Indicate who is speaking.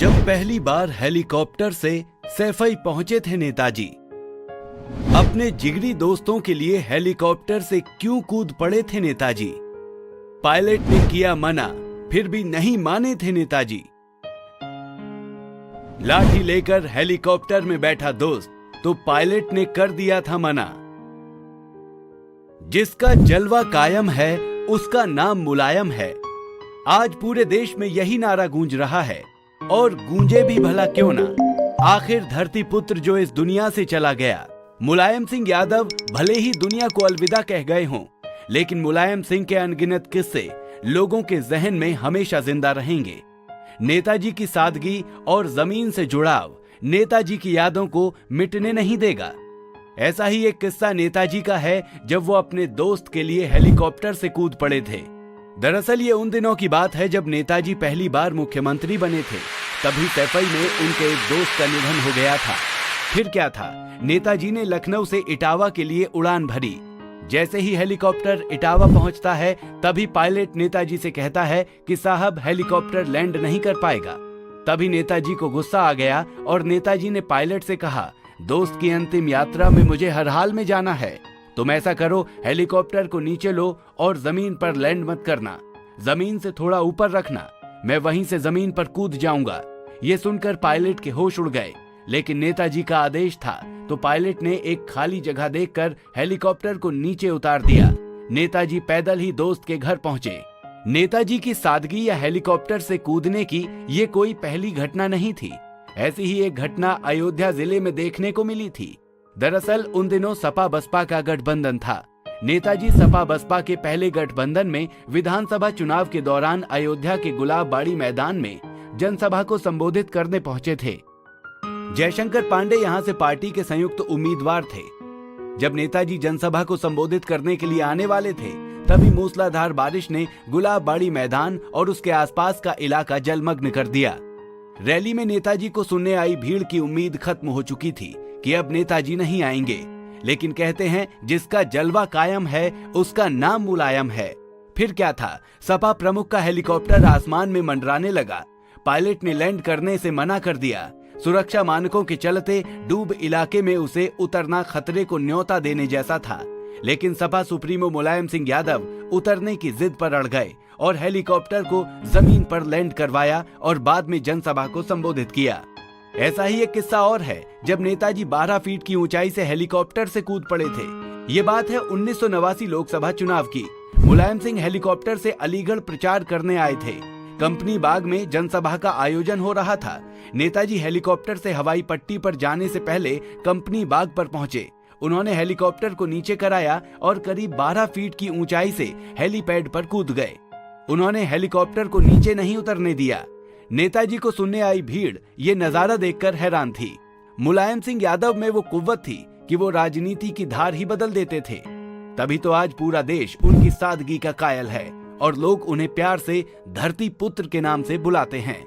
Speaker 1: जब पहली बार हेलीकॉप्टर से सैफई पहुंचे थे नेताजी, अपने जिगरी दोस्तों के लिए हेलीकॉप्टर से क्यों कूद पड़े थे नेताजी। पायलट ने किया मना, फिर भी नहीं माने थे नेताजी। लाठी लेकर हेलीकॉप्टर में बैठा दोस्त, तो पायलट ने कर दिया था मना। जिसका जलवा कायम है उसका नाम मुलायम है। आज पूरे देश में यही नारा गूंज रहा है, और गूंजे भी भला क्यों ना। आखिर धरती पुत्र जो इस दुनिया से चला गया, मुलायम सिंह यादव भले ही दुनिया को अलविदा कह गए हों, लेकिन मुलायम सिंह के अनगिनत किस्से लोगों के जहन में हमेशा जिंदा रहेंगे। नेताजी की सादगी और जमीन से जुड़ाव नेताजी की यादों को मिटने नहीं देगा। ऐसा ही एक किस्सा नेताजी का है जब वो अपने दोस्त के लिए हेलीकॉप्टर से कूद पड़े थे। दरअसल ये उन दिनों की बात है जब नेताजी पहली बार मुख्यमंत्री बने थे। तभी सैफई में उनके एक दोस्त का निधन हो गया था। फिर क्या था, नेताजी ने लखनऊ से इटावा के लिए उड़ान भरी। जैसे ही हेलीकॉप्टर इटावा पहुंचता है, तभी पायलट नेताजी से कहता है कि साहब हेलीकॉप्टर लैंड नहीं कर पाएगा। तभी नेताजी को गुस्सा आ गया और नेताजी ने पायलट से कहा, दोस्त की अंतिम यात्रा में मुझे हर हाल में जाना है। तुम ऐसा करो, हेलीकॉप्टर को नीचे लो और जमीन पर लैंड मत करना, जमीन से थोड़ा ऊपर रखना, मैं वहीं से जमीन पर कूद जाऊंगा। ये सुनकर पायलट के होश उड़ गए, लेकिन नेताजी का आदेश था तो पायलट ने एक खाली जगह देखकर हेलीकॉप्टर को नीचे उतार दिया। नेताजी पैदल ही दोस्त के घर पहुंचे। नेताजी की सादगी या हेलीकॉप्टर से कूदने की ये कोई पहली घटना नहीं थी। ऐसी ही एक घटना अयोध्या जिले में देखने को मिली थी। दरअसल उन दिनों सपा बसपा का गठबंधन था। नेताजी सपा बसपा के पहले गठबंधन में विधानसभा चुनाव के दौरान अयोध्या के गुलाबबाड़ी मैदान में जनसभा को संबोधित करने पहुंचे थे। जयशंकर पांडे यहां से पार्टी के संयुक्त उम्मीदवार थे। जब नेताजी जनसभा को संबोधित करने के लिए आने वाले थे, तभी मूसलाधार बारिश ने गुलाबबाड़ी मैदान और उसके आसपास का इलाका जलमग्न कर दिया। रैली में नेताजी को सुनने आई भीड़ की उम्मीद खत्म हो चुकी थी कि अब नेताजी नहीं आएंगे, लेकिन कहते हैं जिसका जलवा कायम है उसका नाम मुलायम है। फिर क्या था, सपा प्रमुख का हेलीकॉप्टर आसमान में मंडराने लगा। पायलट ने लैंड करने से मना कर दिया। सुरक्षा मानकों के चलते डूब इलाके में उसे उतरना खतरे को न्योता देने जैसा था, लेकिन सपा सुप्रीमो मुलायम सिंह यादव उतरने की जिद पर अड़ गए और हेलीकॉप्टर को जमीन पर लैंड करवाया और बाद में जनसभा को संबोधित किया। ऐसा ही एक किस्सा और है जब नेताजी 12 फीट की ऊंचाई से हेलीकॉप्टर से कूद पड़े थे। ये बात है 1989 लोकसभा चुनाव की। मुलायम सिंह हेलीकॉप्टर से अलीगढ़ प्रचार करने आए थे। कंपनी बाग में जनसभा का आयोजन हो रहा था। नेताजी हेलीकॉप्टर से हवाई पट्टी पर जाने से पहले कंपनी बाग पर पहुंचे। उन्होंने हेलीकॉप्टर को नीचे कराया और करीब 12 फीट की ऊंचाई से हेलीपैड पर कूद गए। उन्होंने हेलीकॉप्टर को नीचे नहीं उतरने दिया। नेताजी को सुनने आई भीड़ ये नजारा देखकर हैरान थी। मुलायम सिंह यादव में वो कुव्वत थी कि वो राजनीति की धार ही बदल देते थे। तभी तो आज पूरा देश उनकी सादगी का कायल है और लोग उन्हें प्यार से धरती पुत्र के नाम से बुलाते हैं।